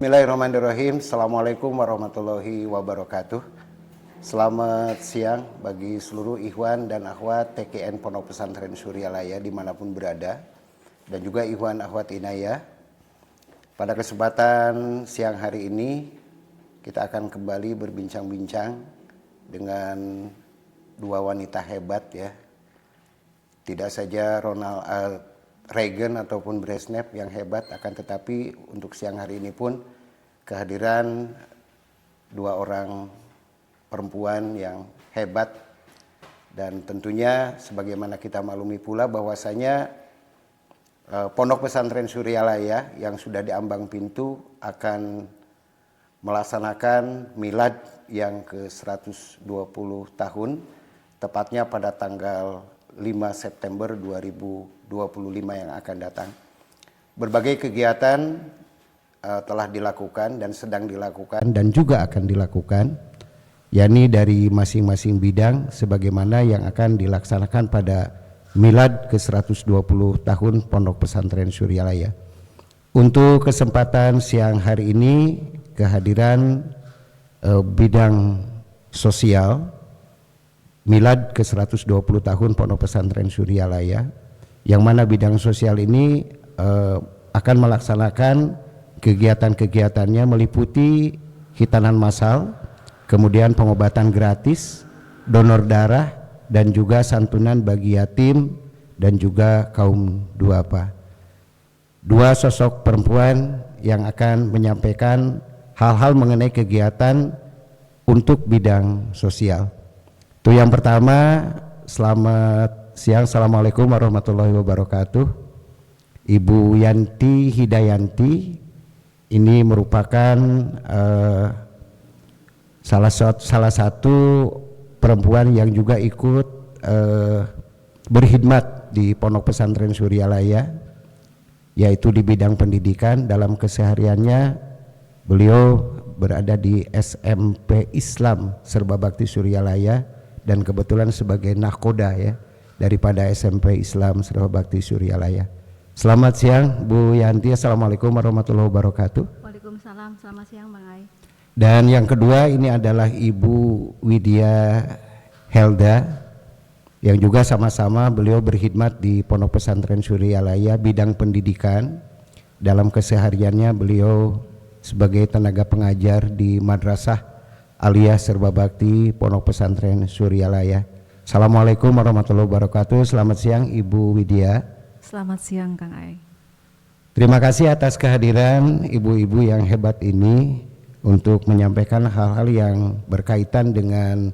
Bismillahirrahmanirrahim. Assalamualaikum warahmatullahi wabarakatuh. Selamat siang bagi seluruh ikhwan dan akhwat TKN Pondok Pesantren Suryalaya dimanapun berada, dan juga ikhwan akhwat inayah. Pada kesempatan siang hari ini kita akan kembali berbincang-bincang dengan dua wanita hebat ya. Tidak saja Reagan ataupun Brezhnev yang hebat, akan tetapi untuk siang hari ini pun kehadiran dua orang perempuan yang hebat. Dan tentunya sebagaimana kita maklumi pula bahwasanya Pondok Pesantren Suryalaya yang sudah diambang pintu akan melaksanakan milad yang ke-120 tahun, tepatnya pada tanggal 5 September 2025 yang akan datang. Berbagai kegiatan telah dilakukan dan sedang dilakukan dan juga akan dilakukan, yakni dari masing-masing bidang sebagaimana yang akan dilaksanakan pada milad ke-120 tahun Pondok Pesantren Suryalaya. Untuk kesempatan siang hari ini kehadiran bidang sosial milad ke-120 tahun Pondok Pesantren Suryalaya, yang mana bidang sosial ini akan melaksanakan kegiatan-kegiatannya meliputi hitanan massal, kemudian pengobatan gratis, donor darah, dan juga santunan bagi yatim dan juga kaum duafa. Dua sosok perempuan yang akan menyampaikan hal-hal mengenai kegiatan untuk bidang sosial. Itu yang pertama. Selamat siang, assalamualaikum warahmatullahi wabarakatuh. Ibu Yanti Hidayanti ini merupakan salah satu perempuan yang juga ikut berkhidmat di Pondok Pesantren Suryalaya, yaitu di bidang pendidikan. Dalam kesehariannya beliau berada di SMP Islam Serba Bakti Suryalaya, dan kebetulan sebagai nahkoda ya daripada SMP Islam Serba Bakti Suryalaya. Selamat siang Bu Yanti, assalamualaikum warahmatullahi wabarakatuh. Waalaikumsalam, selamat siang Bang Ai. Dan yang kedua ini adalah Ibu Widya Helda, yang juga sama-sama beliau berkhidmat di Pondok Pesantren Suryalaya bidang pendidikan. Dalam kesehariannya beliau sebagai tenaga pengajar di Madrasah Aliyah Serba Bakti Pondok Pesantren Suryalaya. Assalamualaikum warahmatullahi wabarakatuh. Selamat siang Ibu Widya. Selamat siang Kang Ai. Terima kasih atas kehadiran ibu-ibu yang hebat ini untuk menyampaikan hal-hal yang berkaitan dengan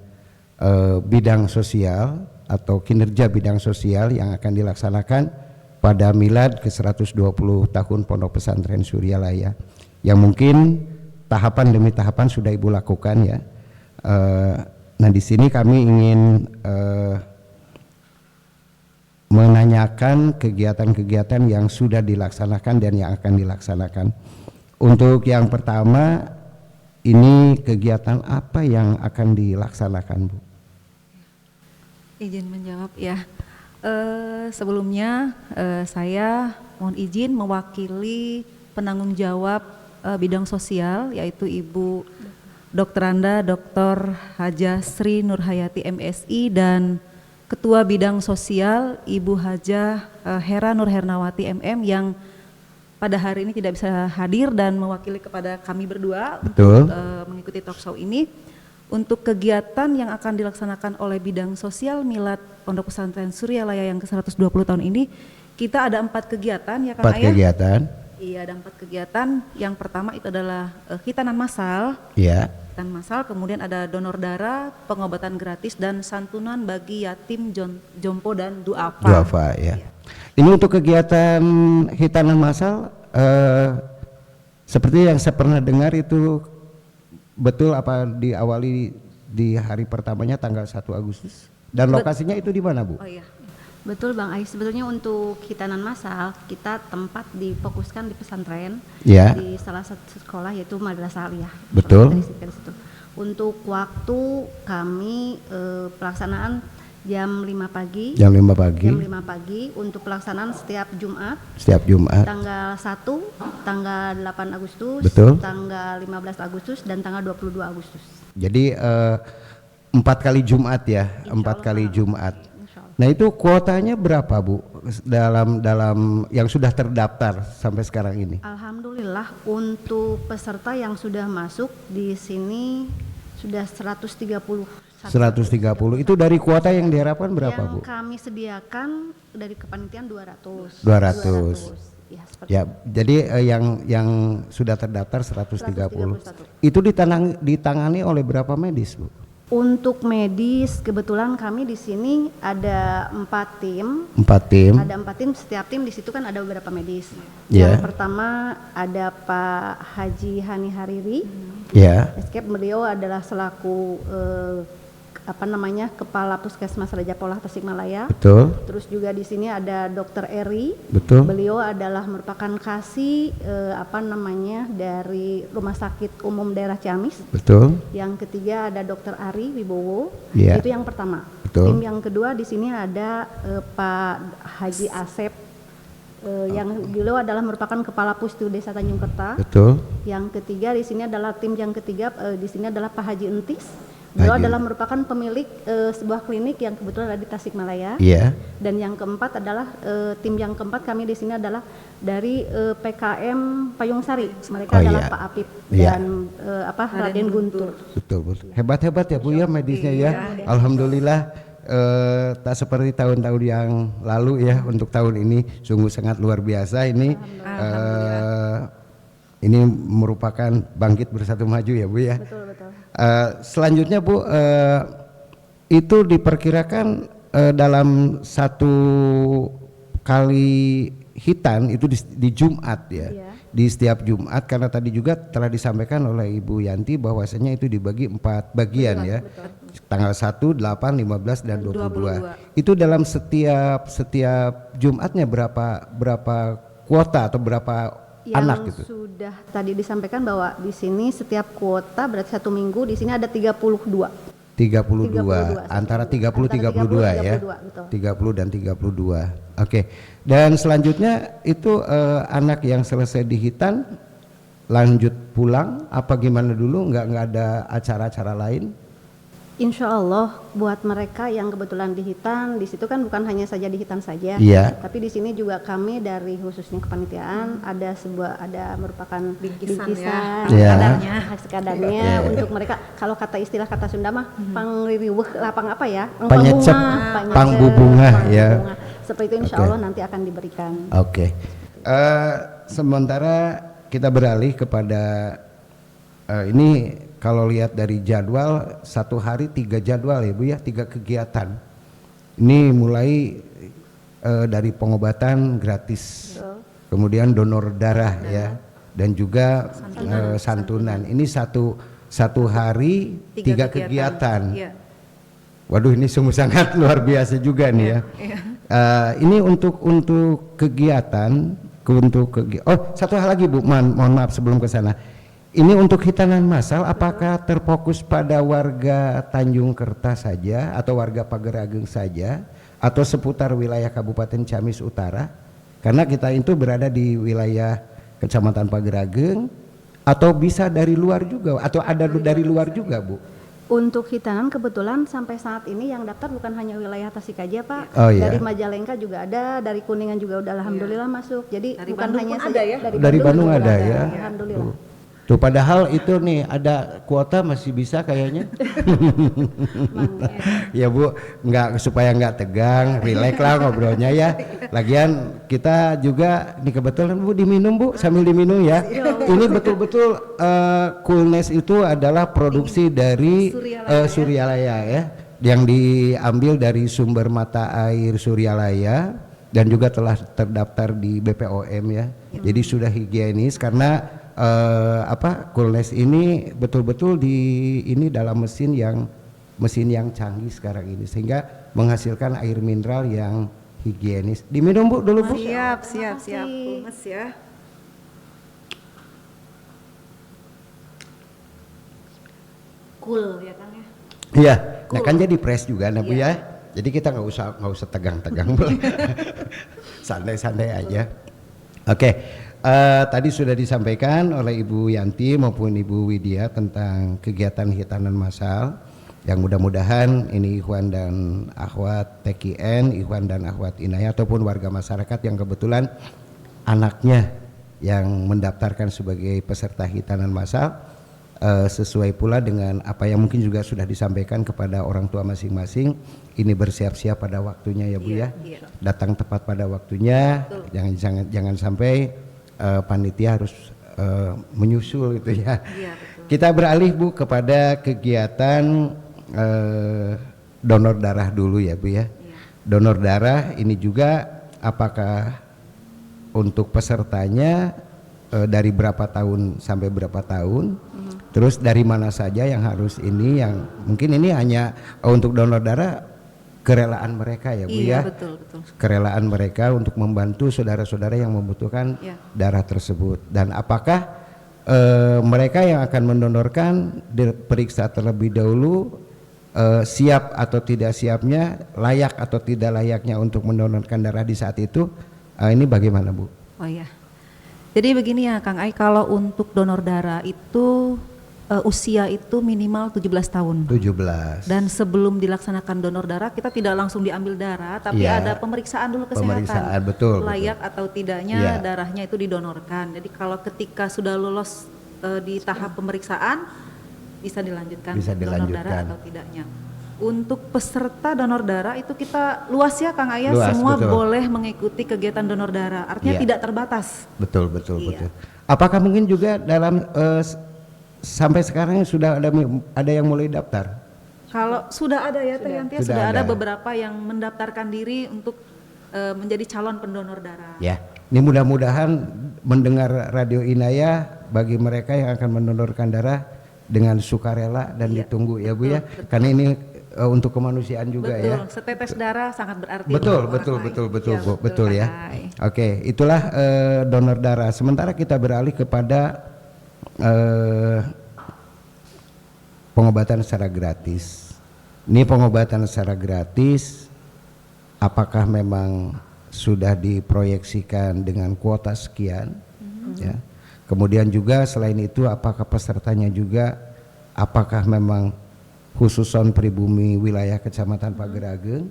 bidang sosial atau kinerja bidang sosial yang akan dilaksanakan pada milad ke-120 tahun Pondok Pesantren Suryalaya, yang mungkin tahapan demi tahapan sudah Ibu lakukan ya. Nah di sini kami ingin menanyakan kegiatan-kegiatan yang sudah dilaksanakan dan yang akan dilaksanakan. Untuk yang pertama, ini kegiatan apa yang akan dilaksanakan Bu? Izin menjawab ya. Sebelumnya saya mohon izin mewakili penanggung jawab bidang sosial, yaitu Ibu Dokteranda Dr. Hajah Sri Nurhayati MSI, dan Ketua Bidang Sosial Ibu Hajah Hera Nur Hernawati MM yang pada hari ini tidak bisa hadir dan mewakili kepada kami berdua. Betul. Untuk mengikuti talkshow ini. Untuk kegiatan yang akan dilaksanakan oleh bidang sosial milad Pondok Pesantren Suryalaya yang ke-120 tahun ini, kita ada 4 kegiatan ya Kang Ayah. 4 kegiatan. Iya, ada 4 kegiatan. Yang pertama itu adalah hitanan massal. Iya. Hitanan massal, kemudian ada donor darah, pengobatan gratis, dan santunan bagi yatim, jompo, dan duafa. Duafa ya. Iya. Ini untuk kegiatan hitanan massal, seperti yang saya pernah dengar itu betul apa diawali di hari pertamanya tanggal 1 Agustus? Dan lokasinya itu di mana Bu? Oh iya. Betul Bang Ai, sebetulnya untuk hitanan massal kita tempat difokuskan di pesantren ya, di salah satu sekolah yaitu Madrasah Aliyah. Betul. Untuk waktu kami pelaksanaan jam 5 pagi. Jam 5 pagi. Jam 5 pagi untuk pelaksanaan setiap Jumat. Setiap Jumat. Tanggal 1, tanggal 8 Agustus, Betul. tanggal 15 Agustus, dan tanggal 22 Agustus. Jadi 4 kali Jumat ya, Insya 4 Allah. kali Jumat. Insya Allah. Nah itu kuotanya berapa Bu dalam yang sudah terdaftar sampai sekarang ini? Alhamdulillah untuk peserta yang sudah masuk di sini sudah 130. 130 itu dari kuota yang diharapkan berapa Yang Bu? kami sediakan dari kepanitiaan 200. 200. Ya, seperti Ya, jadi yang sudah terdaftar 130. 131. Itu ditangani oleh berapa medis Bu? Untuk medis kebetulan kami di sini ada 4 tim. 4 tim. Ada 4 tim, setiap tim di situ kan ada beberapa medis. Ya. Yang pertama ada Pak Haji Hani Hariri. Ya, Escape, beliau adalah selaku Kepala Puskesmas Raja Polah Tasikmalaya. betul. Terus juga di sini ada Dr. Eri. Betul. Beliau adalah merupakan kasih dari Rumah Sakit Umum Daerah Ciamis. Betul. Yang ketiga ada Dr. Ari Wibowo. Iya. Itu yang pertama. Betul. Tim yang kedua di sini ada Pak Haji Asep. Yang beliau adalah merupakan Kepala Pustu Desa Tanjung Kerta. Betul. Yang ketiga di sini adalah tim yang ketiga di sini adalah Pak Haji Entis. Beliau Haji. adalah merupakan pemilik sebuah klinik yang kebetulan ada di Tasikmalaya. Iya. Dan yang keempat adalah tim yang keempat kami di sini adalah dari PKM Payung Sari. Mereka Oh, adalah iya. Pak Apip Iya. dan Raden Guntur. Betul, betul. Hebat-hebat ya Bu ya medisnya ya. Alhamdulillah tak seperti tahun-tahun yang lalu ya, untuk tahun ini sungguh sangat luar biasa ini. Ini merupakan bangkit bersatu maju ya Bu ya. Betul, betul. Selanjutnya Bu, itu diperkirakan dalam satu kali hitan itu di Jumat ya. Iya. Di setiap Jumat, karena tadi juga telah disampaikan oleh Ibu Yanti bahwasanya itu dibagi 4 bagian ya. Tanggal 1, 8, 15 dan 22. Itu dalam setiap Jumatnya berapa kuota atau berapa anak Yang gitu? sudah tadi disampaikan bahwa di sini setiap kuota berarti 1 minggu di sini ada 32. 32, antara 30 32 ya. 32, betul. 30 dan 32. Oke. Dan selanjutnya itu anak yang selesai di hitan lanjut pulang apa gimana dulu? Nggak ada acara-acara lain? Insya Allah buat mereka yang kebetulan di Hitan, di situ kan bukan hanya saja di Hitan saja, Iya. tapi di sini juga kami dari khususnya kepanitiaan ada merupakan bingkisan, Iya. kadarnya Iya. untuk mereka, kalau istilah kata Sunda mah pangririweuh lapang apa ya? Panyecep, pangbubungah, ya. Seperti itu insya Oke. Allah nanti akan diberikan. Oke. Sementara kita beralih kepada ini, kalau lihat dari jadwal, satu hari 3 jadwal ya Bu ya, 3 kegiatan. Ini mulai dari pengobatan gratis, kemudian donor darah ya, dan juga santunan. Ini satu hari 3 kegiatan. Iya. Waduh, ini sungguh sangat luar biasa juga nih ya. Ini untuk kegiatan, oh satu hal lagi Bu, mohon maaf sebelum ke sana. Ini untuk hitanan massal, apakah terfokus pada warga Tanjung Kerta saja atau warga Pagerageng saja atau seputar wilayah Kabupaten Ciamis Utara? Karena kita itu berada di wilayah Kecamatan Pagerageng, atau bisa dari luar juga atau ada dari luar juga Bu? Untuk hitanan kebetulan sampai saat ini yang daftar bukan hanya wilayah Tasik aja Pak, Oh, iya. dari Majalengka juga ada, dari Kuningan juga udah alhamdulillah masuk. Jadi Dari bukan Bandung hanya pun saja ada ya? Dari Bandung juga ada ya? Alhamdulillah. Tuh padahal itu nih ada kuota masih bisa kayaknya. Ya Bu, supaya nggak tegang, rileks lah ngobrolnya ya. Lagian kita juga nih kebetulan Bu diminum Bu, sambil diminum ya. Ini betul-betul Coolness itu adalah produksi dari Suryalaya ya, yang diambil dari sumber mata air Suryalaya dan juga telah terdaftar di BPOM ya. Jadi sudah higienis karena Coolness ini betul-betul ini dalam mesin yang canggih sekarang ini, sehingga menghasilkan air mineral yang higienis. Diminum Bu dulu Bu. Siap. Mas ya. Cool ya Kang ya. Iya, nah kan jadi press juga nah Bu ya. Jadi kita nggak usah tegang-tegang, santai-santai aja. Oke, tadi sudah disampaikan oleh Ibu Yanti maupun Ibu Widya tentang kegiatan hitanan massal yang mudah-mudahan ini ikhwan dan akhwat TKN, ikhwan dan akhwat Inayah ataupun warga masyarakat yang kebetulan anaknya yang mendaftarkan sebagai peserta hitanan massal sesuai pula dengan apa yang mungkin juga sudah disampaikan kepada orang tua masing-masing, ini bersiap-siap pada waktunya ya Bu ya, datang tepat pada waktunya. Jangan sampai panitia harus menyusul gitu ya. Kita beralih Bu kepada kegiatan donor darah dulu ya Bu ya. Donor darah ini juga apakah untuk pesertanya dari berapa tahun sampai berapa tahun? Terus dari mana saja yang harus ini, yang mungkin ini hanya untuk donor darah kerelaan mereka ya Bu ya. Betul. Kerelaan mereka untuk membantu saudara-saudara yang membutuhkan darah tersebut. Dan apakah mereka yang akan mendonorkan diperiksa terlebih dahulu siap atau tidak siapnya, layak atau tidak layaknya untuk mendonorkan darah di saat itu, ini bagaimana Bu? Oh iya. Jadi begini ya Kang Ai, kalau untuk donor darah itu usia itu minimal 17 tahun. 17. Dan sebelum dilaksanakan donor darah kita tidak langsung diambil darah, tapi ada pemeriksaan dulu kesehatan. Pemeriksaan, betul. Layak atau tidaknya darahnya itu didonorkan. Jadi kalau ketika sudah lolos di tahap pemeriksaan bisa dilanjutkan donor darah atau tidaknya. Untuk peserta donor darah itu kita luas ya Kang Ayah, semua boleh mengikuti kegiatan donor darah. Artinya tidak terbatas. Betul. Apakah mungkin juga dalam sampai sekarang sudah ada yang mulai daftar? Kalau sudah ada ya Teh Yanti, sudah ada beberapa yang mendaftarkan diri untuk menjadi calon pendonor darah. Ya, ini mudah-mudahan mendengar Radio Inayah bagi mereka yang akan mendonorkan darah dengan sukarela dan ditunggu ya Bu ya. Karena ini untuk kemanusiaan juga ya. Setetes darah sangat berarti. Betul ya. Oke, itulah donor darah. Sementara kita beralih kepada pengobatan secara gratis. Ini pengobatan secara gratis, apakah memang sudah diproyeksikan dengan kuota sekian? Ya. Kemudian juga selain itu, apakah pesertanya juga, apakah memang khususon pribumi wilayah Kecamatan Pagerageng,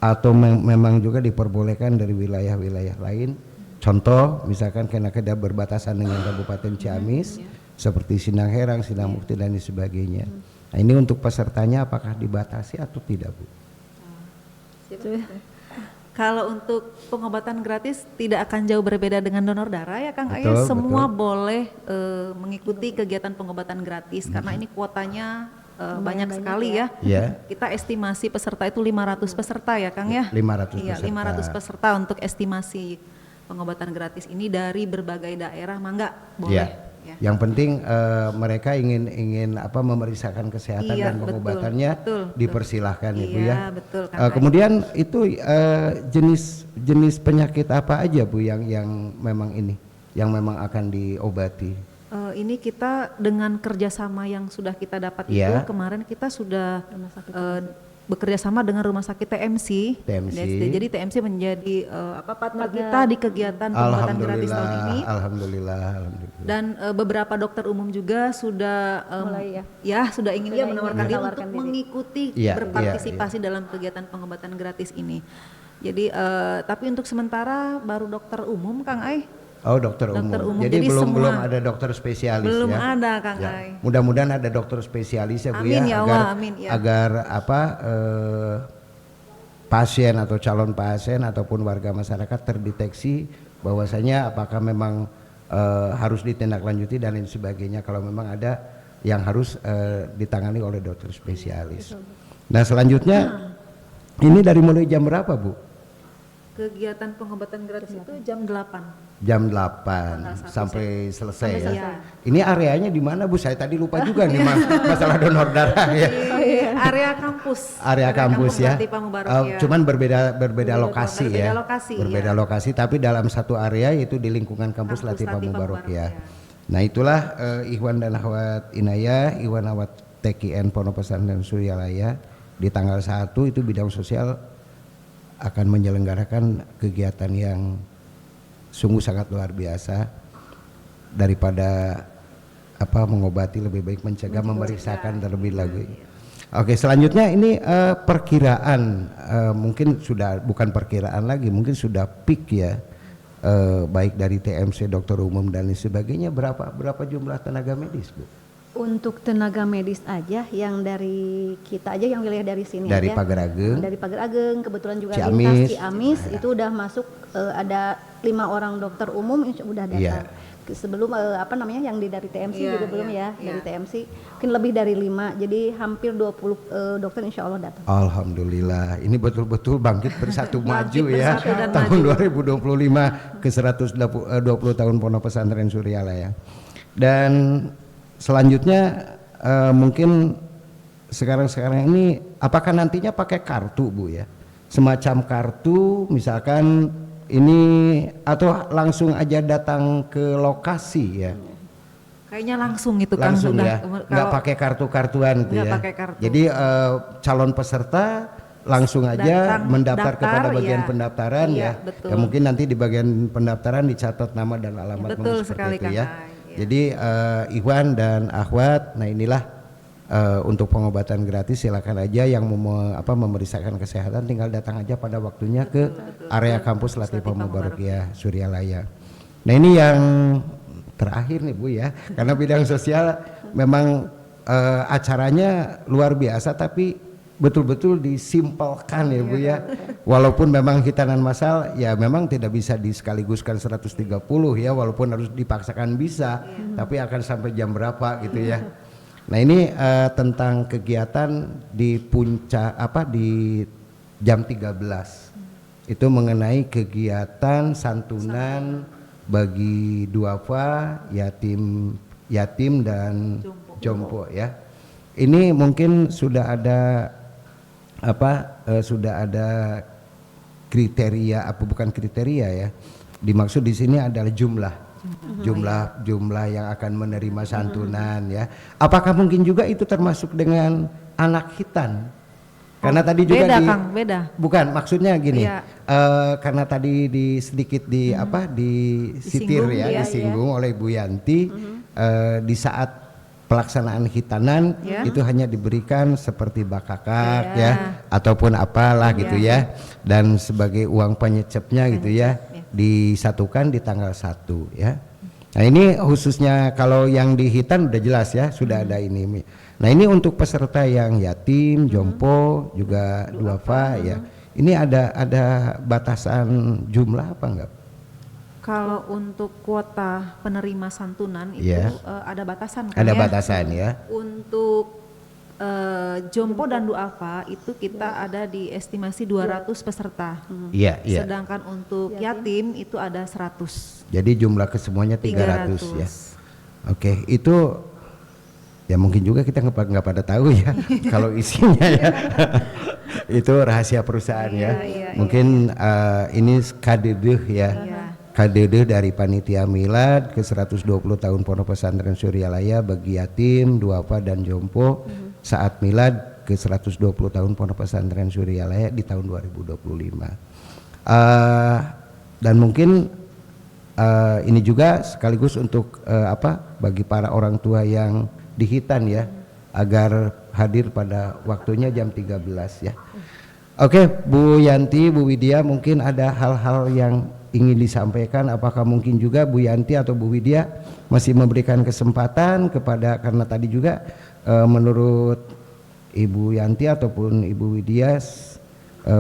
atau memang juga diperbolehkan dari wilayah-wilayah lain? Contoh misalkan karena kita berbatasan dengan Kabupaten Ciamis seperti Sindang Herang, Sindang Mukti dan sebagainya. Nah, ini untuk pesertanya apakah dibatasi atau tidak Bu? Kalau untuk pengobatan gratis tidak akan jauh berbeda dengan donor darah ya Kang Ayah, semua boleh mengikuti kegiatan pengobatan gratis karena ini kuotanya banyak sekali ya. Kita estimasi peserta itu 500 peserta ya Kang ya. 500 peserta. 500 peserta untuk estimasi pengobatan gratis ini dari berbagai daerah, mangga boleh. Yang penting mereka ingin memeriksakan kesehatan dan pengobatannya dipersilahkan Ibu ya. Betul. Kemudian itu jenis penyakit apa aja Bu yang memang memang akan diobati? Ini kita dengan kerjasama yang sudah kita dapat itu kemarin kita sudah bekerja sama dengan rumah sakit TMC. Jadi TMC menjadi partner kita di kegiatan pengobatan gratis tahun ini. Alhamdulillah. Dan beberapa dokter umum juga sudah sudah ingin menawarkan diri untuk mengikuti berpartisipasi dalam kegiatan pengobatan gratis ini. Jadi tapi untuk sementara baru dokter umum Kang Ai. Oh dokter umum. Jadi belum ada dokter spesialis belum ya. Belum ada Kang Ai. Mudah-mudahan ada dokter spesialis ya Bu ya, agar pasien atau calon pasien ataupun warga masyarakat terdeteksi bahwasanya apakah memang harus ditindaklanjuti dan lain sebagainya kalau memang ada yang harus ditangani oleh dokter spesialis. Nah selanjutnya ini dari mulai jam berapa Bu? Kegiatan pengobatan gratis itu jam 8. Jam 8 sampai selesai ya. Ini areanya di mana Bu? Saya tadi lupa juga nih masalah donor darah ya. Area kampus. Area kampus ya. Cuman berbeda lokasi ya. Berbeda lokasi tapi dalam satu area yaitu di lingkungan kampus Latifah Mubarok ya. Nah itulah Ikhwan dan Akhwat Inayah, Ikhwan Akhwat TKN Pondok Pesantren Suryalaya di tanggal 1 itu bidang sosial akan menyelenggarakan kegiatan yang sungguh sangat luar biasa. Daripada mengobati, lebih baik mencegah, memeriksakan terlebih lagi. Oke, selanjutnya ini perkiraan, mungkin sudah bukan perkiraan lagi, mungkin sudah peak ya, baik dari TMC, dokter umum dan lain sebagainya. Berapa jumlah tenaga medis, Bu? Untuk tenaga medis aja yang dari kita aja yang wilayah dari sini Dari aja. Pagar Ageng. Dari Pagar Ageng, kebetulan juga Ciamis. lintas Ciamis itu udah masuk, ada 5 orang dokter umum udah datang. Iya. Sebelum yang dari TMC juga belum ya, dari iya. TMC mungkin lebih dari 5, jadi hampir 20 dokter insya Allah datang. Alhamdulillah, ini betul-betul bangkit bersatu maju ya, bersatu dan tahun 2025 ke 120 tahun Pondok Pesantren Suryalaya. Dan selanjutnya mungkin sekarang ini apakah nantinya pakai kartu, Bu ya, semacam kartu misalkan ini, atau langsung aja datang ke lokasi ya? Kayaknya langsung itu Kang, Langsung sudah. ya, nggak pakai kartu-kartuan gitu nggak ya. pakai kartu. Jadi calon peserta langsung aja Datang, mendaftar daftar, kepada bagian ya. pendaftaran Iya, ya. betul. Ya mungkin nanti di bagian pendaftaran dicatat nama dan alamat, Betul mungkin seperti sekali, itu Kang. ya. Iya. Jadi Ikhwan dan Akhwat, nah inilah untuk pengobatan gratis, silakan aja yang memeriksakan kesehatan tinggal datang aja pada waktunya ke area kampus Latifah Mubarakiyah Suryalaya. Nah ini yang terakhir nih Bu ya, karena bidang sosial memang acaranya luar biasa tapi betul-betul disimpelkan ya Bu ya. Walaupun memang hitanan massal ya memang tidak bisa disekaligus,kan 130 ya, walaupun harus dipaksakan bisa, tapi akan sampai jam berapa gitu ya. Nah ini tentang kegiatan di puncak di jam 13 itu mengenai kegiatan santunan bagi duafa, yatim dan jompo ya. Ini mungkin sudah ada kriteria, bukan kriteria ya. Dimaksud di sini adalah jumlah yang akan menerima santunan ya. Apakah mungkin juga itu termasuk dengan anak hitan? Karena tadi juga beda, Kang, beda. Bukan, maksudnya gini. Iya. Karena tadi disinggung ya, disinggung oleh Bu Yanti di saat pelaksanaan hitanan itu hanya diberikan seperti bakakak ya ataupun apalah gitu ya, dan sebagai uang penyecepnya gitu ya, disatukan di tanggal 1 ya. Nah ini khususnya kalau yang di hitan udah jelas ya, sudah ada ini. Nah ini untuk peserta yang yatim, jompo, juga duafa ya. Ini ada batasan jumlah apa enggak? Kalau untuk kuota penerima santunan itu ada batasan kan Ada ya? batasan ya. Untuk jompo dan duafa itu kita ada di estimasi 200 peserta. Iya. Sedangkan untuk yatim itu ada 100. Jadi jumlah kesemuanya 300 ya. Oke, itu ya mungkin juga kita nggak pada tahu ya kalau isinya ya. Itu rahasia perusahaan ya. Mungkin ini kadedeh ya. Kadedeh dari panitia milad ke 120 tahun Pondok Pesantren Suryalaya bagi yatim, duafa dan jompo saat milad ke 120 tahun Pondok Pesantren Suryalaya di tahun 2025. Dan mungkin ini juga sekaligus untuk bagi para orang tua yang di hitan ya, agar hadir pada waktunya jam 13 ya. Oke, Bu Yanti, Bu Widya, mungkin ada hal-hal yang ingin disampaikan. Apakah mungkin juga Bu Yanti atau Bu Widya masih memberikan kesempatan kepada, karena tadi juga menurut Ibu Yanti ataupun Ibu Widya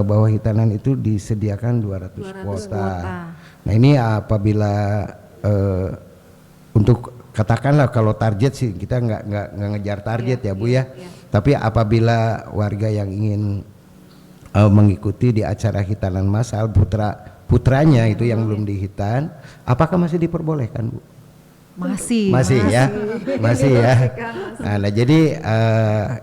bahwa hitanan itu disediakan 200 kuota. Nah ini apabila untuk katakanlah kalau target sih kita nggak ngejar target ya Bu ya. Tapi apabila warga yang ingin mengikuti di acara hitanan massal putranya itu yang belum dihitan, apakah masih diperbolehkan Bu? Masih ya. Nah jadi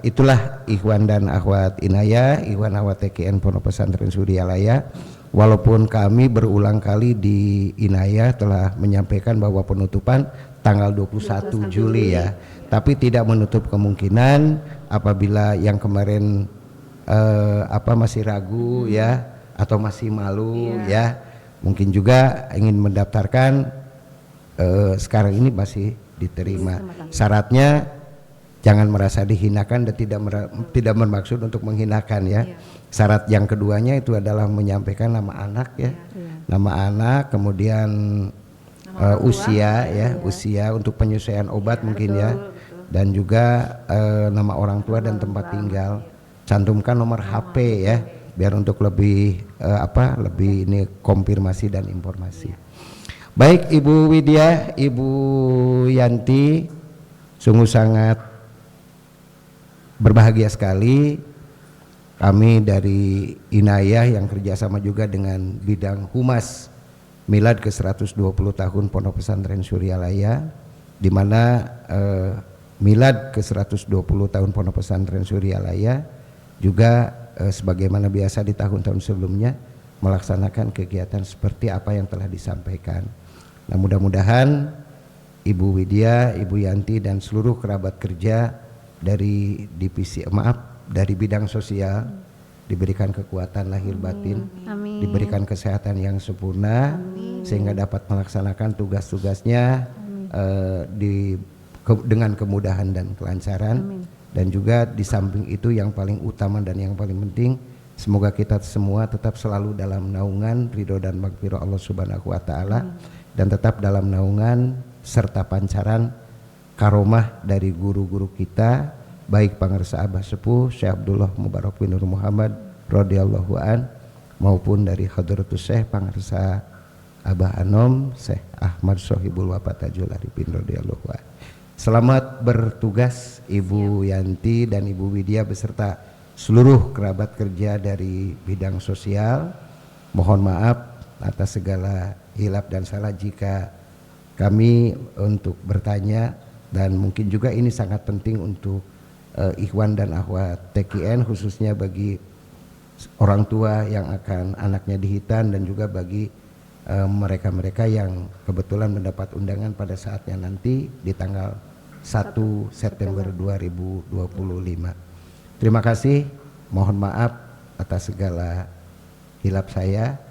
itulah Ikhwan dan Akhwat Inayah, Ikhwan Akhwat TKN Pondok Pesantren Suryalaya. Walaupun kami berulang kali di Inayah telah menyampaikan bahwa penutupan tanggal 21 Juli ya, tapi tidak menutup kemungkinan apabila yang kemarin masih ragu ya atau masih malu ya, mungkin juga ingin mendaftarkan, sekarang ini masih diterima. Syaratnya jangan merasa dihinakan dan tidak bermaksud untuk menghinakan ya. Syarat yang keduanya itu adalah menyampaikan nama anak ya, nama anak, kemudian usia ya, usia untuk penyesuaian obat mungkin ya, dan juga nama orang tua dan tempat tinggal. Cantumkan nomor HP ya, biar untuk lebih lebih ini konfirmasi dan informasi. Baik Ibu Widya, Ibu Yanti, sungguh sangat berbahagia sekali kami dari Inayah yang kerjasama juga dengan bidang Humas Milad ke 120 tahun Pondok Pesantren Suryalaya, di mana Milad ke 120 tahun Pondok Pesantren Suryalaya juga sebagaimana biasa di tahun-tahun sebelumnya melaksanakan kegiatan seperti apa yang telah disampaikan. Nah, mudah-mudahan Ibu Widya, Ibu Yanti dan seluruh kerabat kerja dari dari bidang sosial diberikan kekuatan lahir batin, diberikan kesehatan yang sempurna sehingga dapat melaksanakan tugas-tugasnya dengan kemudahan dan kelancaran. Dan juga di samping itu yang paling utama dan yang paling penting, semoga kita semua tetap selalu dalam naungan ridho dan maghfirah Allah Subhanahu wa taala, dan tetap dalam naungan serta pancaran karomah dari guru-guru kita, baik Pangarsa Abah Sepuh Syekh Abdullah Mubarak bin Nur Muhammad radhiyallahu an, maupun dari Hadratus Syekh Pangarsa Abah Anom Syekh Ahmad Sohibul Wafat Tajul Arifin radhiyallahu an. Selamat bertugas Ibu Yanti dan Ibu Widya beserta seluruh kerabat kerja dari bidang sosial. Mohon maaf atas segala hilap dan salah jika kami untuk bertanya, dan mungkin juga ini sangat penting untuk ikhwan dan akhwat TKN, khususnya bagi orang tua yang akan anaknya dihitan, dan juga bagi mereka-mereka yang kebetulan mendapat undangan pada saatnya nanti di tanggal 1 September 2025. Terima kasih, mohon maaf atas segala hilap saya,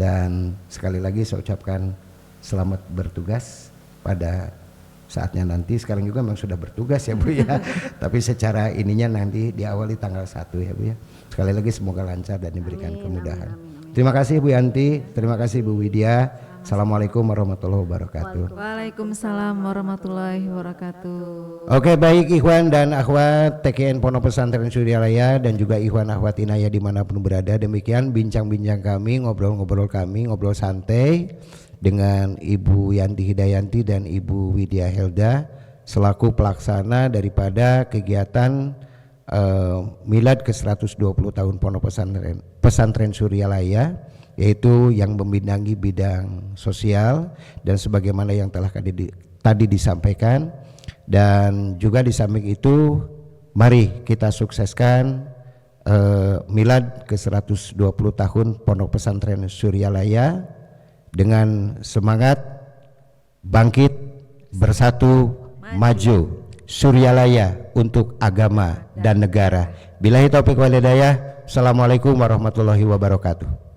dan sekali lagi saya ucapkan selamat bertugas pada saatnya nanti. Sekarang juga memang sudah bertugas ya Bu ya, tapi secara ininya nanti diawali tanggal 1 ya Bu ya. Sekali lagi semoga lancar dan diberikan kemudahan. Terima kasih Bu Yanti, terima kasih Bu Widya. Assalamualaikum warahmatullahi wabarakatuh. Waalaikumsalam warahmatullahi wabarakatuh. Oke, baik ikhwan dan akhwat TKN Pondok Pesantren Suryalaya dan juga ikhwan akhwat Inayah dimanapun berada, demikian bincang-bincang kami, ngobrol-ngobrol kami, ngobrol santai dengan Ibu Yanti Hidayanti dan Ibu Widya Helda selaku pelaksana daripada kegiatan Milad ke 120 tahun Pondok Pesantren Suryalaya, yaitu yang membidangi bidang sosial dan sebagaimana yang telah tadi disampaikan. Dan juga di samping itu mari kita sukseskan Milad ke 120 tahun Pondok Pesantren Suryalaya dengan semangat bangkit, bersatu, maju, Suryalaya untuk agama dan negara. Billahi taufiq wal hidayah. Assalamualaikum warahmatullahi wabarakatuh.